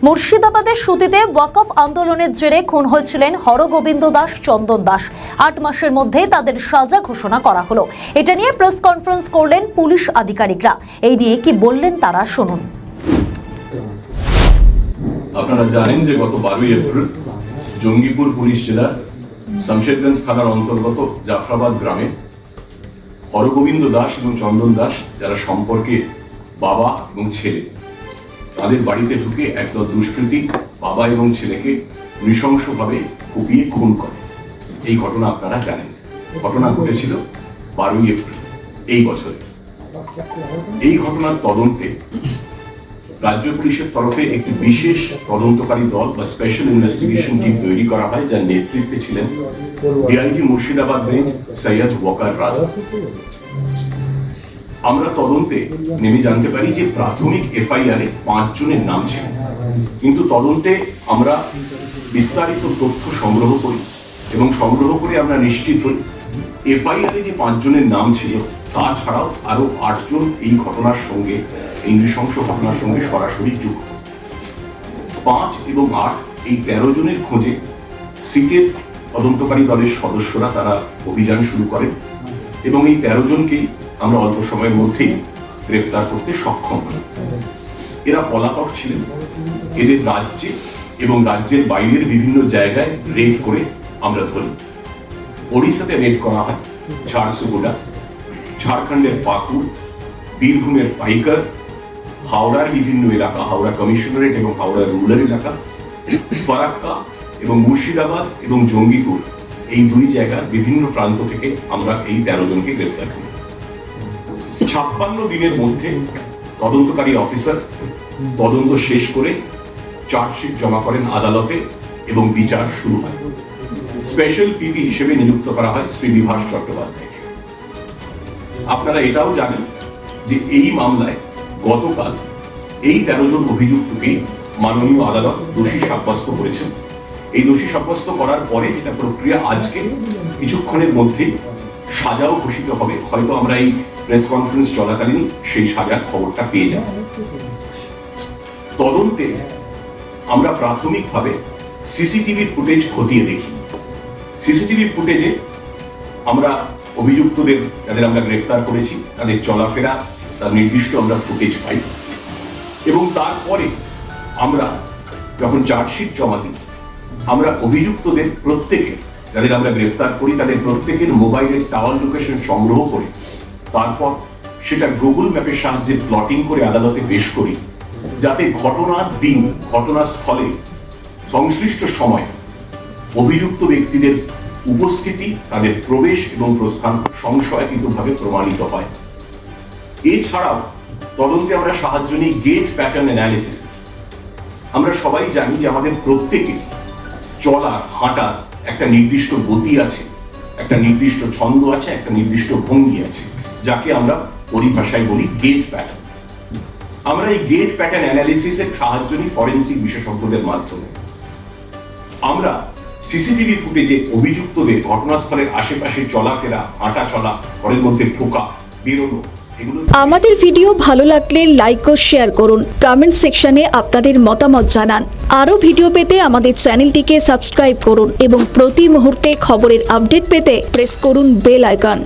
মুর্শিদাবাদের সুতিতে ওয়াকফ আন্দোলনের জেরে খুন হয়েছিলেন হরগোবিন্দ দাস, চন্দন দাস। ৮ মাসের মধ্যে তাদের সাজা ঘোষণা করা হলো। এটা নিয়ে প্রেস কনফারেন্স করলেন পুলিশ আধিকারিকরা। এই নিয়ে কি বললেন তারা শুনুন। আপনারা জানেন যে গত 12 এপ্রিল জঙ্গিপুর পুলিশ জেলার শামশেরগঞ্জ থানার অন্তর্গত জাফরাবাদ গ্রামে হরগোবিন্দ দাস এবং চন্দন দাস, যারা সম্পর্কে বাবা এবং ছেলে, তাদের বাড়িতে ঢুকে একদল দুষ্কৃতী বাবা এবং ছেলেকে নৃশংসভাবে কুপিয়ে খুন করে। এই ঘটনা আপনারা জানেন। ঘটনা ঘটেছিল 12 এপ্রিল এই বছরে। এই ঘটনার তদন্তে রাজ্য পুলিশের তরফে একটি বিশেষ তদন্তকারী দল বা স্পেশাল ইনভেস্টিগেশন টিম তৈরি করা হয়, যার নেতৃত্বে ছিলেন ডিআইজি মুর্শিদাবাদ রেঞ্জ সৈয়দ ওয়াকার রাজা। আমরা তদন্তে নেমে জানতে পারি যে প্রাথমিক এফআইআর এ 5 জনের নাম ছিল, কিন্তু তদন্তে আমরা বিস্তারিত তথ্য সংগ্রহ করি এবং সংগ্রহ করে আমরা নিশ্চিত হই এফআইআর এ যে 5 জনের নাম ছিল তাছাড়াও আরো 8 জন এই ঘটনার সঙ্গে, এই নৃশংস ঘটনার সঙ্গে সরাসরি যুক্ত। 5 এবং 8 এই 13 জনের খোঁজে সিটের তদন্তকারী দলের সদস্যরা তারা অভিযান শুরু করেন এবং এই 13 জনকেই আমরা অল্প সময়ের মধ্যেই গ্রেফতার করতে সক্ষম হই। এরা পলাতক ছিলেন। এদের রাজ্যে এবং রাজ্যের বাইরের বিভিন্ন জায়গায় রেড করে আমরা ধরি। ওড়িশাতে রেড করা হয় ঝাড়সুগুড়া, ঝাড়খণ্ডের পাকুড়, বীরভূমের পাইকার, হাওড়ার বিভিন্ন এলাকা, হাওড়া কমিশনারেট এবং হাওড়া রুরাল এলাকা, ফারাক্কা এবং মুর্শিদাবাদ এবং জঙ্গিপুর, এই 2 জায়গার বিভিন্ন প্রান্ত থেকে আমরা এই 13 জনকে গ্রেফতার করি। 56 দিনের মধ্যে তদন্তকারী অফিসার তদন্ত শেষ করে চার্জশিট জমা করেন আদালতে এবং বিচার শুরু হয়। স্পেশাল পিপি হিসেবে নিযুক্ত করা হয় শ্রী বিভাস চট্টোপাধ্যায়কে। আপনারা এটাও জানেন যে এই মামলায় গতকাল এই 13 জন অভিযুক্তকে মাননীয় আদালত দোষী সাব্যস্ত করেছেন। এই দোষী সাব্যস্ত করার পরে এটা প্রক্রিয়া আজকে কিছুক্ষণের মধ্যেই সাজাও ঘোষিত হবে। হয়তো আমরা এই প্রেস কনফারেন্স চলাকালীন সেই সাজার খবরটা পেয়ে যাব। তদন্তে আমরা প্রাথমিকভাবে সিসিটিভি ফুটেজ খতিয়ে দেখি। সিসিটিভি ফুটেজে আমরা অভিযুক্তদের, যাদের আমরা গ্রেফতার করেছি, তাদের চলাফেরা, তার নির্দিষ্ট আমরা ফুটেজ পাই এবং তারপরে আমরা যখন চার্জশিট জমা দিই, আমরা অভিযুক্তদের প্রত্যেকে, যাদের আমরা গ্রেফতার করি, তাদের প্রত্যেকের মোবাইলের টাওয়ার লোকেশন সংগ্রহ করে তারপর সেটা গুগল ম্যাপের সাহায্যে প্লটিং করে আদালতে পেশ করি, যাতে ঘটনার দিন, ঘটনাস্থলে সংশ্লিষ্ট সময় অভিযুক্ত ব্যক্তিদের উপস্থিতি, তাদের প্রবেশ এবং প্রস্থান সংশয়াতীতভাবে প্রমাণিত হয়। এছাড়াও তদন্তে আমরা সাহায্য নিই গেট প্যাটার্ন অ্যানালিসিস। আমরা সবাই জানি যে আমাদের প্রত্যেকে চলার, হাঁটার একটা নির্দিষ্ট গতি আছে, একটা নির্দিষ্ট ছন্দ আছে, একটা নির্দিষ্ট ভঙ্গি আছে, যাকে আমরা পরিভাষায় বলি গেট প্যাটার্ন। আমরা এই গেট প্যাটার্ন অ্যানালিসিসের সাহায্য নিই ফরেনসিক বিশেষজ্ঞদের মাধ্যমে। আমরা সিসিটিভি ফুটেজে অভিযুক্তদের ঘটনাস্থলের আশেপাশে চলাফেরা, হাঁটা চলা, ঘরের মধ্যে ঢোকা, বেরোনো, আমাদের ভিডিও ভালো লাগলে লাইক ও শেয়ার করুন। কমেন্ট সেকশনে আপনাদের মতামত জানান। আরও ভিডিও পেতে আমাদের চ্যানেলটিকে সাবস্ক্রাইব করুন এবং প্রতি মুহূর্তে খবরের আপডেট পেতে প্রেস করুন বেল আইকন।